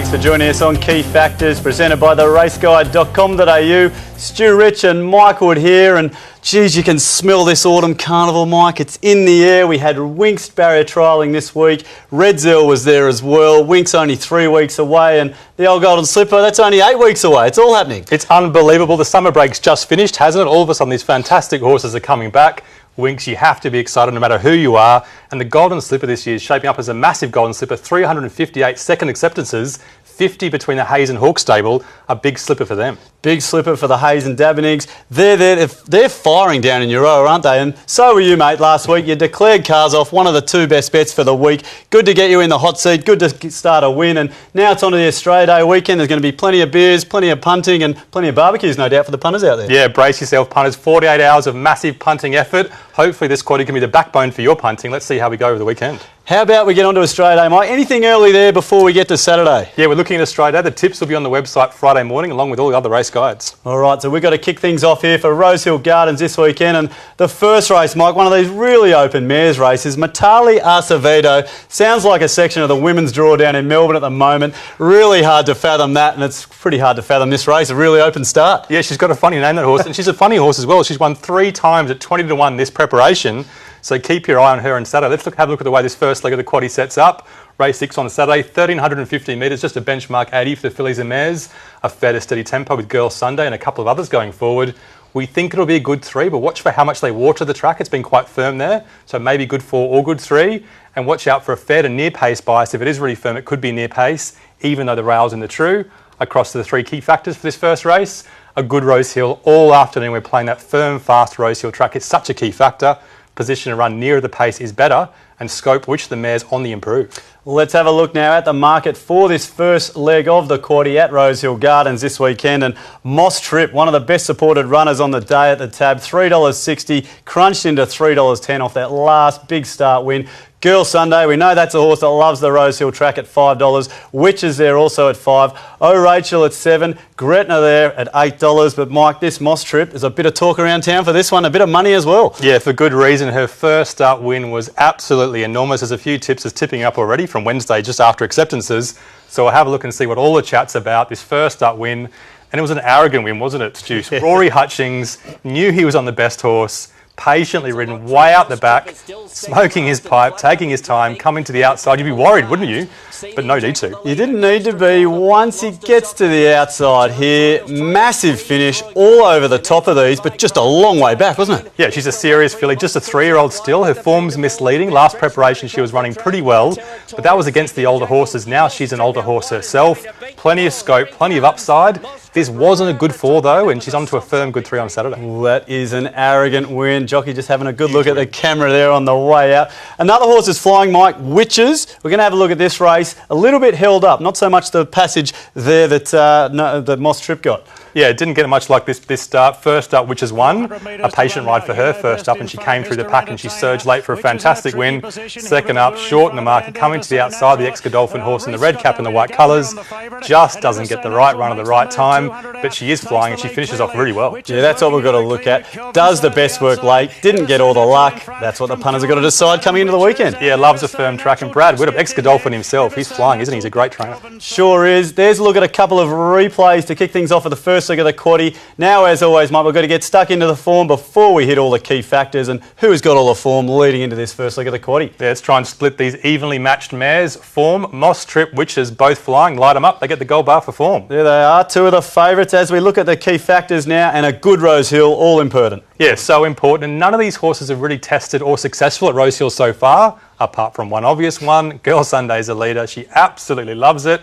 Thanks for joining us on Key Factors, presented by theraceguide.com.au. Stu, Rich and Mike Wood here, and geez, you can smell this autumn carnival, Mike. It's in the air. We had Winx barrier trialling this week. Rosehill was there as well. Winx only 3 weeks away, and the old Golden Slipper, that's only 8 weeks away. It's all happening. It's unbelievable. The summer break's just finished, hasn't it? All of a sudden, these fantastic horses are coming back. Winx, you have to be excited no matter who you are. And the Golden Slipper this year is shaping up as a massive Golden Slipper. 358 second acceptances, 50 between the Hayes and Hawke stable. A big slipper for them. Big slipper for the Hayes and Dabinigs. They're firing down in your row, aren't they? And so were you, mate, last week. You declared Cars Off one of the 2 best bets for the week. Good to get you in the hot seat. Good to start a win. And now it's on to the Australia Day weekend. There's going to be plenty of beers, plenty of punting and plenty of barbecues, no doubt, for the punters out there. Yeah, brace yourself, punters. 48 hours of massive punting effort. Hopefully this quaddy can be the backbone for your punting. Let's see how we go over the weekend. How about we get on to Australia Day, Mike? Anything early there before we get to Saturday? Yeah, we're looking at Australia Day. The tips will be on the website Friday morning, along with all the other race guides. All right, so we've got to kick things off here for Rosehill Gardens this weekend. And the first race, Mike, one of these really open mares races, Matali Acevedo. Sounds like a section of the women's draw down in Melbourne at the moment. Really hard to fathom that, and it's pretty hard to fathom this race. A really open start. Yeah, she's got a funny name, that horse, and she's a funny horse as well. She's won 3 times at 20-1 this preparation. So keep your eye on her on Saturday. Let's have a look at the way this first leg of the quaddy sets up. Race 6 on Saturday, 1,350 metres, just a benchmark 80 for the fillies and mares. A fair to steady tempo with Girl Sunday and a couple of others going forward. We think it'll be a good 3, but watch for how much they water the track. It's been quite firm there, so maybe good 4 or good 3. And watch out for a fair to near pace bias. If it is really firm, it could be near pace, even though the rail's in the true. Across to the 3 key factors for this first race. A good Rosehill all afternoon. We're playing that firm, fast Rosehill track. It's such a key factor. Position to run nearer the pace is better, and scope which the mare's on the improve. Let's have a look now at the market for this first leg of the quaddy at Rosehill Gardens this weekend. And Moss Trip, one of the best supported runners on the day at the tab, $3.60, crunched into $3.10 off that last big start win. Girl Sunday, we know that's a horse that loves the Rosehill track at $5. Witches there also at $5. Oh Rachel at $7. Gretna there at $8. But Mike, this Moss Trip is a bit of talk around town for this one, a bit of money as well. Yeah, for good reason. Her first start win was absolutely enormous. There's a few tips is tipping up already from Wednesday just after acceptances. So we'll have a look and see what all the chat's about. This first start win, and it was an arrogant win, wasn't it, Stu? Yeah. Rory Hutchings knew he was on the best horse. Patiently ridden way out the back, smoking his pipe, taking his time, coming to the outside. You'd be worried, wouldn't you? But no need to. You didn't need to be. Once he gets to the outside here, massive finish all over the top of these, but just a long way back, wasn't it? Yeah, she's a serious filly, just a 3-year-old still. Her form's misleading. Last preparation she was running pretty well, but that was against the older horses. Now she's an older horse herself. Plenty of scope, plenty of upside. This wasn't a good 4 though, and she's on to a firm good 3 on Saturday. Well, that is an arrogant win. Jockey just having a good look at the camera there on the way out. Another horse is flying, Mike, Witches. We're going to have a look at this race. A little bit held up, not so much the passage there that Moss Trip got. Yeah, it didn't get much like this start. First up, Witches won. A patient ride for her first up, and she came through the pack and she surged late for a fantastic win. Second up, short in the market, coming to the outside, the ex-Godolphin horse in the red cap and the white colours. Just doesn't get the right run at the right time, but she is flying and she finishes off really well. Yeah, that's what we've got to look at. Does the best work late, didn't get all the luck. That's what the punters have got to decide coming into the weekend. Yeah, loves a firm track, and Brad Whittup, ex-Godolphin himself, he's flying, isn't he? He's a great trainer. Sure is. There's a look at a couple of replays to kick things off at the first leg of the quaddy. Now, as always, Mike, we've got to get stuck into the form before we hit all the key factors. And who has got all the form leading into this first leg of the quaddy? Yeah, let's try and split these evenly matched mares. Form, Moss Trip, Witches, both flying. Light them up. They get the gold bar for form. There they are, 2 of the favourites as we look at the key factors now, and a good Rosehill, all important. Yeah, so important. And none of these horses have really tested or successful at Rosehill so far, apart from one obvious one. Girl Sunday's a leader. She absolutely loves it.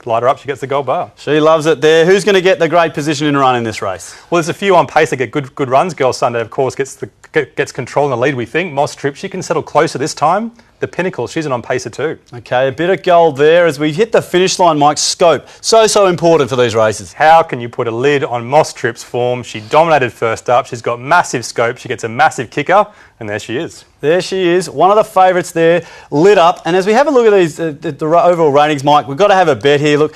Light her up, she gets the gold bar. She loves it there. Who's going to get the great position and run in this race? Well, there's a few on pace that get good runs. Girl Sunday, of course, gets control in the lead, we think. Moss Trip, she can settle closer this time. The Pinnacle, she's an on-pacer too. Okay, a bit of gold there as we hit the finish line, Mike. Scope, so important for these races. How can you put a lid on Moss Trip's form? She dominated first up. She's got massive scope. She gets a massive kicker, and there she is. There she is, one of the favourites there, lit up. And as we have a look at these, the overall ratings, Mike, we've got to have a bet here. Look,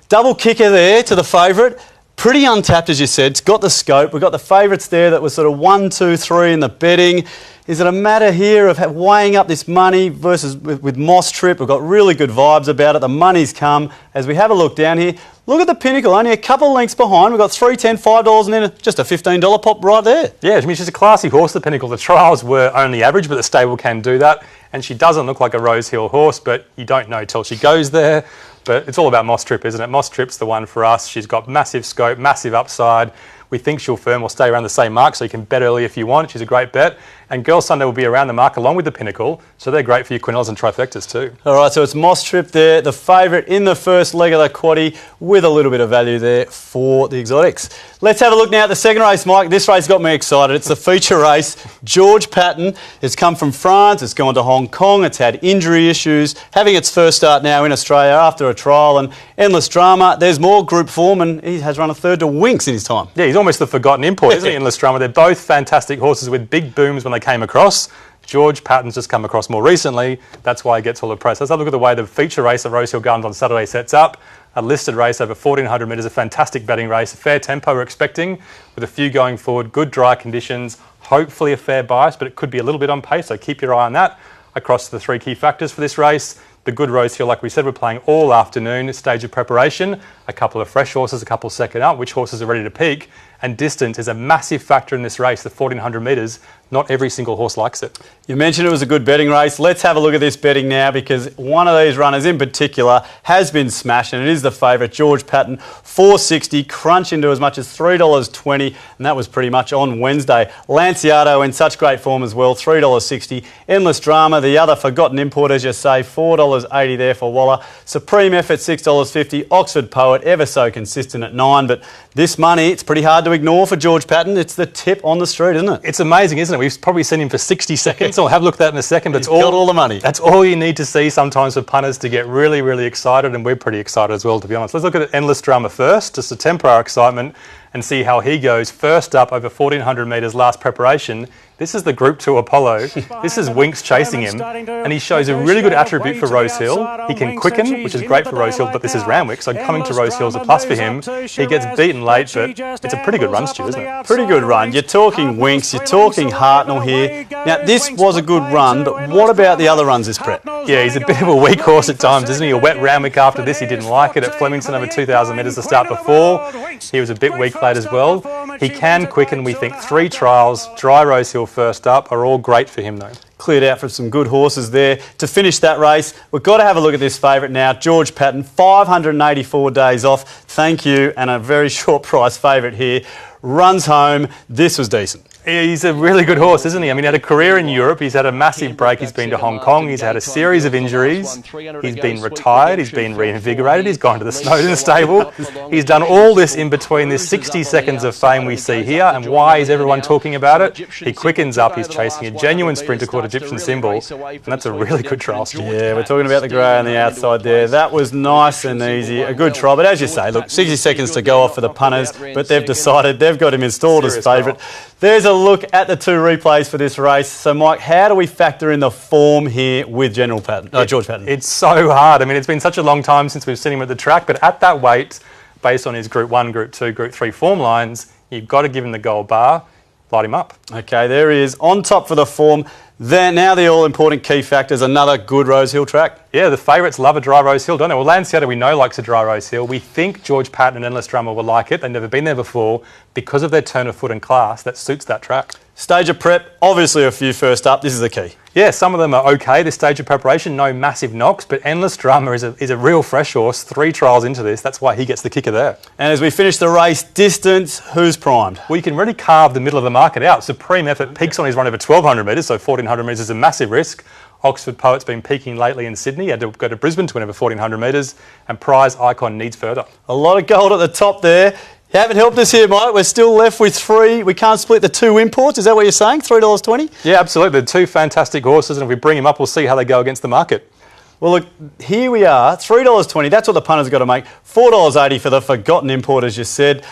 double kicker there to the favourite. pretty untapped, as you said. It's got the scope. We've got the favourites there that were sort of 1, 2, 3 in the betting. Is it a matter here of weighing up this money versus with Moss Trip? We've got really good vibes about it. The money's come. As we have a look down here, look at the Pinnacle, only a couple of lengths behind. We've got $3.10, $5 and then just a $15 pop right there. Yeah, I mean, she's a classy horse, the Pinnacle. The trials were only average, but the stable can do that. And she doesn't look like a Rosehill horse, but you don't know till she goes there. But it's all about Moss Trip, isn't it? Moss Trip's the one for us. She's got massive scope, massive upside. We think she'll firm or stay around the same mark, so you can bet early if you want. She's a great bet. And Girl Sunday will be around the mark along with the Pinnacle, so they're great for your Quinellas and trifectas too. All right, so it's Moss Trip there, the favourite in the first leg of the quaddie, with a little bit of value there for the exotics. Let's have a look now at the second race, Mike. This race got me excited. It's the feature race. George Patton has come from France. It's gone to Hong Kong. It's had injury issues. Having its first start now in Australia after a trial and endless drama. There's more group form, and he has run a third to Winks in his time. Yeah, he's almost the forgotten import, isn't he, Endless Drama? They're both fantastic horses with big booms when they came across. George Patton's just come across more recently. That's why he gets all the press. Let's have a look at the way the feature race at Rosehill Gardens on Saturday sets up. A listed race over 1,400 metres, a fantastic betting race, a fair tempo we're expecting, with a few going forward, good dry conditions, hopefully a fair bias, but it could be a little bit on pace, so keep your eye on that. Across the three key factors for this race, the good Rosehill, like we said, we're playing all afternoon, stage of preparation, a couple of fresh horses, a couple second up, which horses are ready to peak, and distance is a massive factor in this race, the 1,400 metres. Not every single horse likes it. You mentioned it was a good betting race. Let's have a look at this betting now, because one of these runners in particular has been smashed, and it is the favourite, George Patton, $4.60, crunch into as much as $3.20, and that was pretty much on Wednesday. Lanciato in such great form as well, $3.60. Endless Drama, the other forgotten import, as you say, $4.80 there for Waller. Supreme Effort, $6.50. Oxford Poet, ever so consistent at $9, but this money, it's pretty hard to ignore for George Patton. It's the tip on the street, isn't it? It's amazing, isn't it? We've probably seen him for 60 seconds. I'll have a look at that in a second. But He's got all the money. That's all you need to see sometimes for punters to get really, really excited, and we're pretty excited as well, to be honest. Let's look at Endless Drama first, just to temper our excitement and see how he goes. First up, over 1,400 metres last preparation. This is the Group 2 Apollo. This is Winks chasing him, and he shows a really good attribute for Rosehill. He can quicken, which is great for Rosehill, but this is Randwick, so coming to Rosehill is a plus for him. He gets beaten late, but it's a pretty good run, Stu, isn't it? Pretty good run. You're talking Winks, you're talking Hartnell here. Now, this was a good run, but what about the other runs this prep? Yeah, he's a bit of a weak horse at times, isn't he? A wet Randwick after this, he didn't like it. At Flemington, over 2,000 metres to start before. He was a bit weak late as well. He can quicken, we think. 3 trials, dry Rosehill first up, are all great for him though. Cleared out from some good horses there. To finish that race, we've got to have a look at this favourite now, George Patton, 584 days off. Thank you, and a very short price favourite here. Runs home. This was decent. He's a really good horse, isn't he? I mean, he had a career in Europe. He's had a massive break. He's been to Hong Kong. He's had a series of injuries. He's been retired. He's been reinvigorated. He's gone to the Snowden stable. He's done all this in between this 60 seconds of fame we see here. And why is everyone talking about it? He quickens up. He's chasing a genuine sprinter called Egyptian Symbol. And that's a really good trial. Yeah, we're talking about the grey on the outside there. That was nice and easy. A good trial. But as you say, look, 60 seconds to go off for the punters. But they've decided they've got him installed as favourite. There's a look at the 2 replays for this race. So, Mike, how do we factor in the form here with George Patton? It's so hard. I mean, it's been such a long time since we've seen him at the track, but at that weight, based on his Group 1, Group 2, Group 3 form lines, you've got to give him the gold bar, light him up. Okay, there he is, on top for the form. Then now the all-important key factors, another good Rosehill track. Yeah, the favourites love a dry Rosehill, don't they? Well, Lanciato we know likes a dry Rosehill. We think George Patton and Endless Drama will like it. They've never been there before. Because of their turn of foot and class, that suits that track. Stage of prep, obviously a few first up. This is the key. Yeah, some of them are okay, this stage of preparation, no massive knocks, but Endless Drama is a real fresh horse. 3 trials into this, that's why he gets the kicker there. And as we finish the race, distance, who's primed? Well, you can really carve the middle of the market out. Supreme Effort peaks on his run over 1,200 metres, so 1,400 metres is a massive risk. Oxford Poet's been peaking lately in Sydney, had to go to Brisbane to win over 1,400 metres, and Prize Icon needs further. A lot of gold at the top there. You haven't helped us here, Mike. We're still left with 3. We can't split the 2 imports. Is that what you're saying? $3.20? Yeah, absolutely. They're 2 fantastic horses, and if we bring them up, we'll see how they go against the market. Well, look, here we are. $3.20. That's what the punter's got to make. $4.80 for the forgotten import, as you said.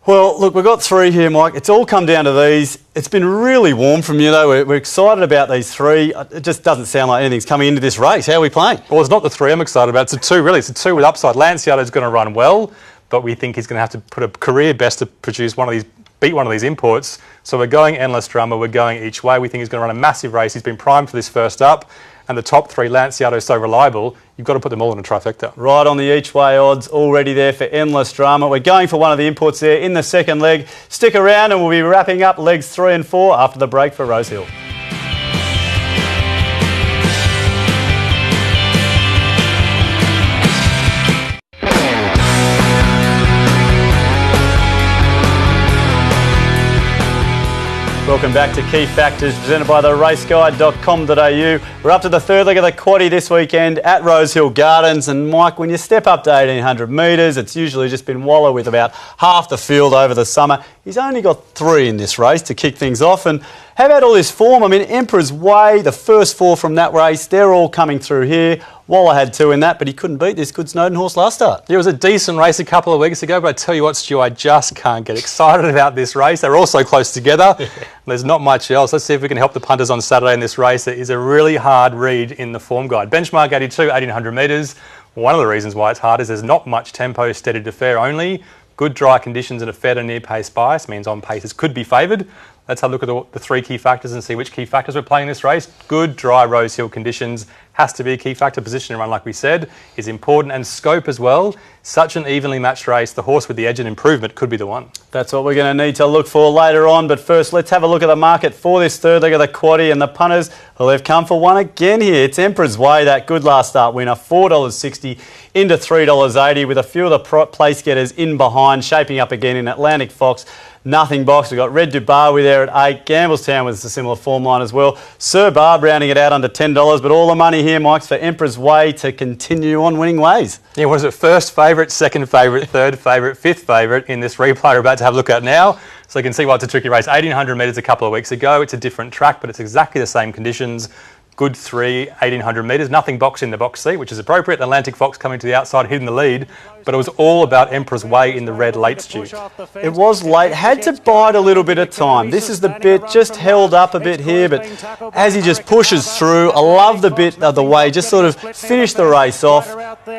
Well, look, we've got 3 here, Mike. It's all come down to these. It's been really warm from you, though. We're excited about these 3. It just doesn't sound like anything's coming into this race. How are we playing? Well, it's not the 3 I'm excited about. It's the 2, really. It's the 2 with upside. Lanciato's going to run well. but we think he's going to have to put a career best to produce beat one of these imports. So we're going Endless Drummer, we're going each way. We think he's going to run a massive race. He's been primed for this first up. And the top three, Lanciato is so reliable, you've got to put them all in a trifecta. Right on the each way odds already there for Endless Drama. We're going for one of the imports there in the second leg. Stick around and we'll be wrapping up legs 3 and 4 after the break for Rosehill. Welcome back to Key Factors, presented by the raceguide.com.au. We're up to the third leg of the quaddie this weekend at Rosehill Gardens. And Mike, when you step up to 1800 metres, it's usually just been Waller with about half the field over the summer. He's only got 3 in this race to kick things off. And how about all this form? I mean, Emperor's Way, the first 4 from that race, they're all coming through here. Waller had 2 in that, but he couldn't beat this good Snowden horse last start. It was a decent race a couple of weeks ago, but I tell you what, Stu, I just can't get excited about this race. They're all so close together. There's not much else. Let's see if we can help the punters on Saturday in this race. It is a really hard read in the form guide. Benchmark 82, 1800 metres. One of the reasons why it's hard is there's not much tempo, steady to fair only. Good dry conditions and a fair to near pace bias means on paces could be favoured. Let's have a look at the 3 key factors and see which key factors we're playing in this race. Good dry Rosehill conditions has to be a key factor. Position and run, like we said, is important, and scope as well. Such an evenly matched race, the horse with the edge and improvement could be the one. That's what we're going to need to look for later on. But first, let's have a look at the market for this third leg of the quaddie, and the punters, well, they've come for one again here. It's Emperor's Way, that good last start winner, $4.60 into $3.80, with a few of the place getters in behind, shaping up again in Atlantic Fox. Nothing box. We've got Red Dubarwi there at 8. Gamblestown with a similar form line as well. Sir Barb rounding it out under $10. But all the money here, Mike's for Emperor's Way to continue on winning ways. Yeah, what is it? First favourite, second favourite, third favourite, fifth favourite in this replay we're about to have a look at now. So you can see why it's a tricky race. 1800 metres a couple of weeks ago. It's a different track, but it's exactly the same conditions. Good 3, 1800 metres. Nothing box in the box seat, which is appropriate. Atlantic Fox coming to the outside, hitting the lead. But it was all about Emperor's Way in the red late, Stu. It was late. Had to bide a little bit of time. This is the bit, just held up a bit here, but as he just pushes through, I love the bit of the way, just sort of finished the race off.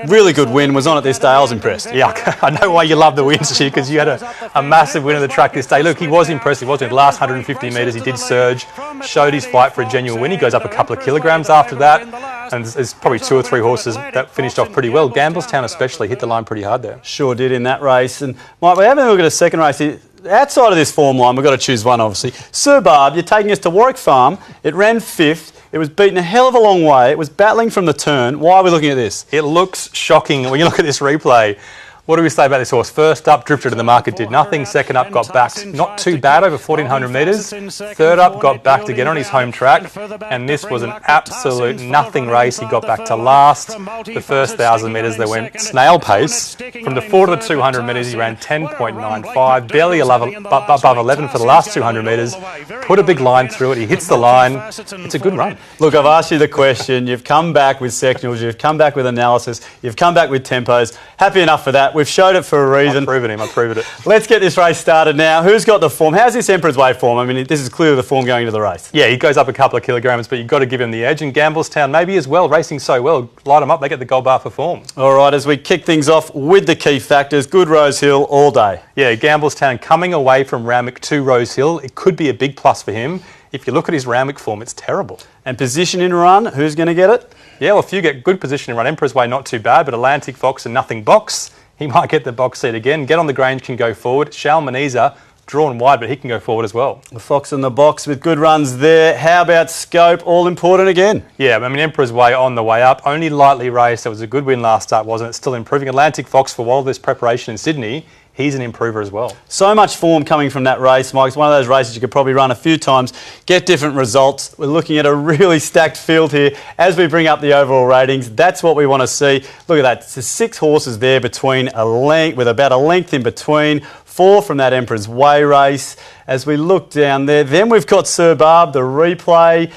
Really good win. Was on it this day. I was impressed. Yeah, I know why you love the win, Stu, because you had a massive win of the track this day. Look, he was impressive, wasn't he? The last 150 metres, he did surge, showed his fight for a genuine win. He goes up a couple of kilograms after that, and there's probably 2 or 3 horses that finished off pretty well. Gamblestown especially hit the line pretty hard there. Sure did in that race. And Mike, we're having a look at a second race here. Outside of this form line, we've got to choose one, obviously. Sir Barb, you're taking us to Warwick Farm. It ran 5th. It was beaten a hell of a long way. It was battling from the turn. Why are we looking at this? It looks shocking when you look at this replay. What do we say about this horse? First up, drifted to the market, did nothing. Second up, got backed. Not too bad over 1400 metres. Third up, got backed again on his home track. And this was an absolute nothing race. He got back to last. The first 1,000 metres, they went snail pace. From the 4 to the 200 metres, he ran 10.95. Barely above 11 for the last 200 metres. Put a big line through it. He hits the line. It's a good run. Look, I've asked you the question. You've come back with sectionals. You've come back with analysis. You've come back with tempos. Happy enough for that. We've showed it for a reason. I've proven it. Let's get this race started now. Who's got the form? How's this Emperor's Way form? I mean, this is clearly the form going into the race. Yeah, he goes up a couple of kilograms, but you've got to give him the edge. And Gamblestown maybe as well, racing so well. Light them up, they get the gold bar for form. All right, as we kick things off with the key factors, good Rosehill all day. Yeah, Gamblestown coming away from Randwick to Rosehill. It could be a big plus for him. If you look at his Randwick form, it's terrible. And position in run, who's going to get it? Yeah, well, if you get good position in run, Emperor's Way not too bad, but Atlantic Fox and nothing box. He might get the box seat again. Get on the Grange can go forward. Shalmaneza drawn wide, but he can go forward as well. The Fox in the box with good runs there. How about scope? All important again. Yeah, I mean, Emperor's Way on the way up. Only lightly raced. It was a good win last start, wasn't it? Still improving. Atlantic Fox, for all this preparation in Sydney, he's an improver as well. So much form coming from that race, Mike. It's one of those races you could probably run a few times, get different results. We're looking at a really stacked field here as we bring up the overall ratings. That's what we want to see. Look at that. There's 6 horses there between a length, with about a length in between. 4 from that Emperor's Way race. As we look down there, then we've got Sir Barb, the replay.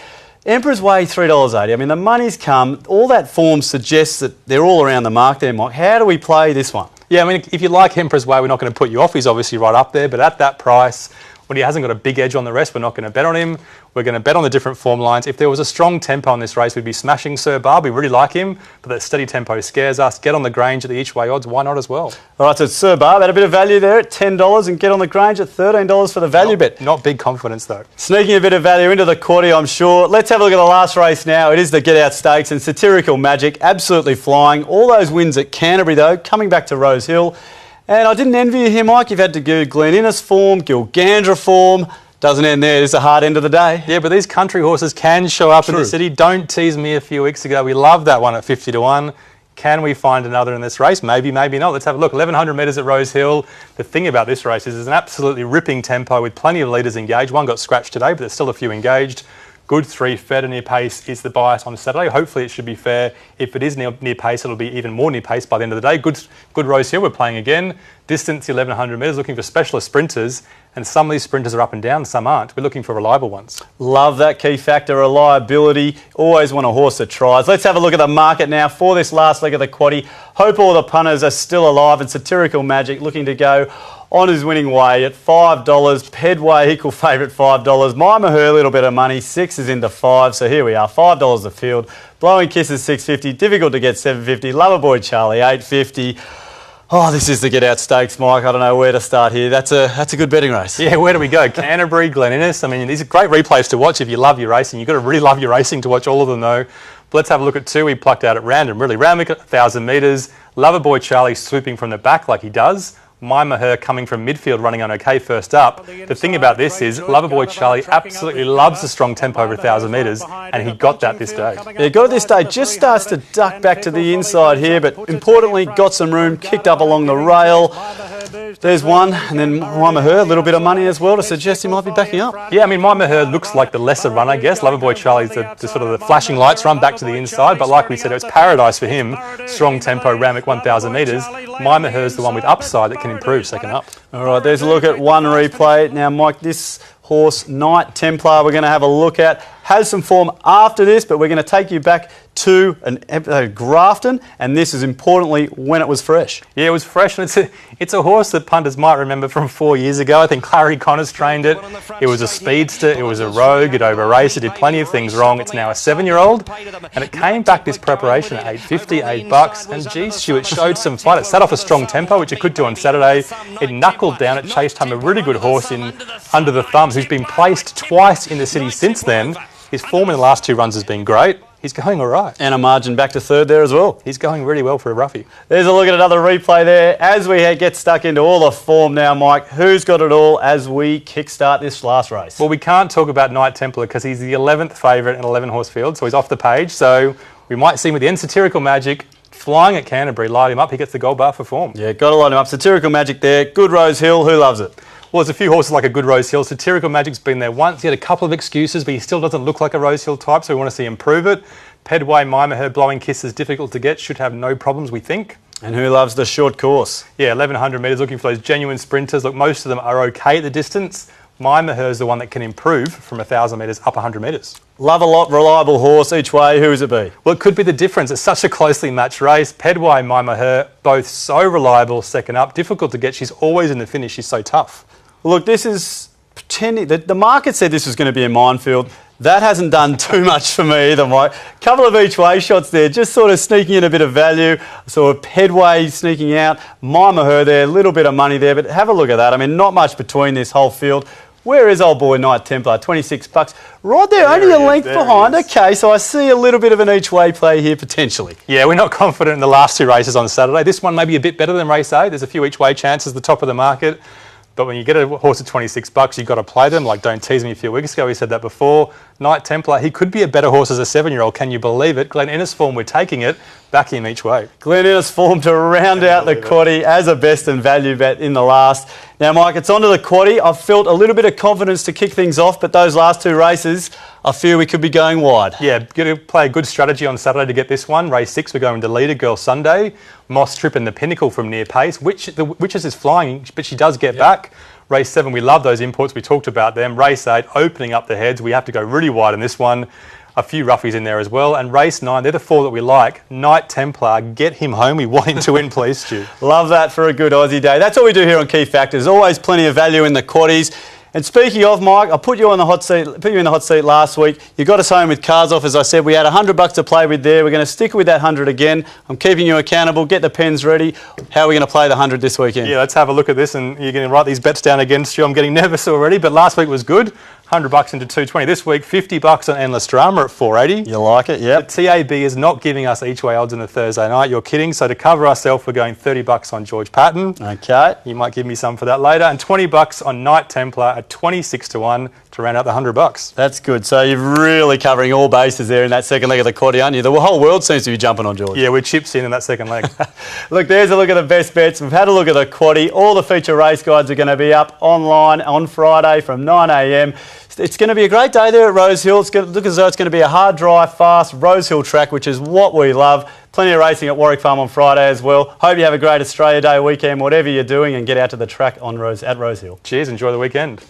Emperor's Way, $3.80. I mean, the money's come. All that form suggests that they're all around the mark there, Mike. How do we play this one? Yeah, I mean, if you like Emperor's Way, we're not going to put you off. He's obviously right up there, but at that price, When he hasn't got a big edge on the rest, we're not going to bet on him. We're going to bet on the different form lines. If there was a strong tempo in this race, we'd be smashing Sir Barb. We really like him, but that steady tempo scares us. Get on the Grange at the each way odds. Why not as well? All right, so Sir Barb had a bit of value there at $10 and Get on the Grange at $13 for the value bet. Not big confidence though. Sneaking a bit of value into the quaddy, I'm sure. Let's have a look at the last race now. It is the Get Out Stakes and Satirical Magic absolutely flying. All those wins at Canterbury though, coming back to Rosehill. And I didn't envy you here, Mike. You've had to go Glen Innes form, Gilgandra form. Doesn't end there. It's a hard end of the day. Yeah, but these country horses can show up in the city. Don't tease me a few weeks ago. We loved that one at 50 to 1. Can we find another in this race? Maybe, maybe not. Let's have a look. 1,100 metres at Rosehill. The thing about this race is it's an absolutely ripping tempo with plenty of leaders engaged. One got scratched today, but there's still a few engaged. Good 3 fair to near pace is the bias on Saturday. Hopefully it should be fair. If it is near pace, it'll be even more near pace by the end of the day. Good Rosehill, we're playing again. Distance 1,100 metres, looking for specialist sprinters. And some of these sprinters are up and down, some aren't. We're looking for reliable ones. Love that key factor, reliability. Always want a horse that tries. Let's have a look at the market now for this last leg of the quaddie. Hope all the punters are still alive, and Satirical Magic looking to go on his winning way at $5. Pedway equal favourite $5. My Maher, a little bit of money. 6 is into 5. So here we are, $5 a field. Blowing Kisses $6.50. Difficult to get $7.50. Loverboy Charlie $8.50. Oh, this is the Get Out Stakes, Mike. I don't know where to start here. That's a good betting race. Yeah, where do we go? Canterbury, Glen Innes. I mean, these are great replays to watch if you love your racing. You've got to really love your racing to watch all of them, though. But let's have a look at 2 we plucked out at random. Really, Randwick at 1,000 metres. Loverboy Charlie swooping from the back like he does. My Maher coming from midfield, running on okay first up. The thing about this is Loverboy Charlie absolutely loves the strong tempo over 1,000 metres, and he got that this day. Yeah, got it this day. Just starts to duck back to the inside here, but importantly got some room, kicked up along the rail. There's one, and then My Maher, a little bit of money as well to suggest he might be backing up. Yeah, I mean, My Maher looks like the lesser run, I guess. Loverboy Charlie's the sort of the flashing lights run back to the inside, but like we said, it was paradise for him. Strong tempo, Randwick 1,000 metres. My Maher's the one with upside that can improve second up. All right, there's a look at one replay. Now, Mike, this horse, Knight Templar, we're going to have a look at. Has some form after this, but we're going to take you back to an episode of Grafton, and this is importantly when it was fresh. Yeah, it was fresh, and it's a horse that punters might remember from 4 years ago. I think Clary Connors trained it. It was a speedster, it was a rogue, it over-raced, it did plenty of things wrong. It's now a 7-year-old, and it came back this preparation at $8.50, $8, and geez, Stu, it showed some fight. It set off a strong tempo, which it could do on Saturday. It knuckled down, it chased home a really good horse in Under the Thumbs, who's been placed twice in the city since then. His form in the last 2 runs has been great. He's going all right. And a margin back to 3rd there as well. He's going really well for a roughie. There's a look at another replay there. As we get stuck into all the form now, Mike, who's got it all as we kickstart this last race? Well, we can't talk about Knight Templar because he's the 11th favourite in 11-horse field, so he's off the page. So we might see him with the end Satirical Magic flying at Canterbury, light him up. He gets the gold bar for form. Yeah, got to light him up. Satirical Magic there. Good Rosehill. Who loves it? Well, there's a few horses like a good Rosehill. Satirical Magic's been there once. He had a couple of excuses, but he still doesn't look like a Rosehill type, so we want to see him prove it. Pedway, My Maher, Blowing Kisses, difficult to get. Should have no problems, we think. And who loves the short course? Yeah, 1,100 metres, looking for those genuine sprinters. Look, most of them are okay at the distance. My Maher's the one that can improve from 1,000 metres up 100 metres. Love a lot, reliable horse each way. Who is it be? Well, it could be the difference. It's such a closely matched race. Pedway, My Maher, both so reliable second up. Difficult to get. She's always in the finish. She's so tough. Look, this is pretending that the market said this was going to be a minefield. That hasn't done too much for me either, Mike. Couple of each way shots there, just sort of sneaking in a bit of value. So a Pedway sneaking out, My Maher there, a little bit of money there, but have a look at that. I mean, not much between this whole field. Where is old boy Knight Templar? $26. Right there, only a length behind. Okay, so I see a little bit of an each way play here potentially. Yeah, we're not confident in the last 2 races on Saturday. This one may be a bit better than race 8. There's a few each way chances at the top of the market. But when you get a horse at $26, you've got to play them. Like, don't tease me a few weeks ago, we said that before. Knight Templar, he could be a better horse as a 7-year-old. Can you believe it? Glen Innes form, we're taking it. Back him each way. Glen Innes form to round out the quaddie as a best and value bet in the last. Now, Mike, it's onto the quaddie. I've felt a little bit of confidence to kick things off, but those last 2 races, I fear we could be going wide. Yeah, going to play a good strategy on Saturday to get this one. Race 6, we're going to Leader Girl Sunday. Moss Trip and the Pinnacle from near pace. The Witches is flying, but she does get back. Race 7, we love those imports. We talked about them. Race 8, opening up the heads. We have to go really wide in this one. A few roughies in there as well. And race 9, they're the 4 that we like. Knight Templar, get him home. We want him to win, please, Stu. Love that for a good Aussie day. That's all we do here on Key Factors. Always plenty of value in the quaddies. And speaking of, Mike, I put you in the hot seat last week. You got us home with Cars Off, as I said. We had $100 to play with there. We're going to stick with that 100 again. I'm keeping you accountable. Get the pens ready. How are we going to play the 100 this weekend? Yeah, let's have a look at this, and you're going to write these bets down against you. I'm getting nervous already, but last week was good. $100 into 220. This week, $50 on Endless Drama at 480. You like it, yep. The TAB is not giving us each way odds on the Thursday night. You're kidding. So to cover ourselves, we're going $30 on George Patton. Okay. You might give me some for that later. And $20 on Knight Templar at 26 to 1 to round out the $100. That's good. So you're really covering all bases there in that second leg of the quaddie, aren't you? The whole world seems to be jumping on George. Yeah, we're chips in that second leg. Look, there's a look at the best bets. We've had a look at the quaddie. All the feature race guides are going to be up online on Friday from 9 a.m. It's going to be a great day there at Rosehill. It's going to look as though it's going to be a hard, dry, fast Rosehill track, which is what we love. Plenty of racing at Warwick Farm on Friday as well. Hope you have a great Australia Day weekend, whatever you're doing, and get out to the track at Rosehill. Cheers, enjoy the weekend.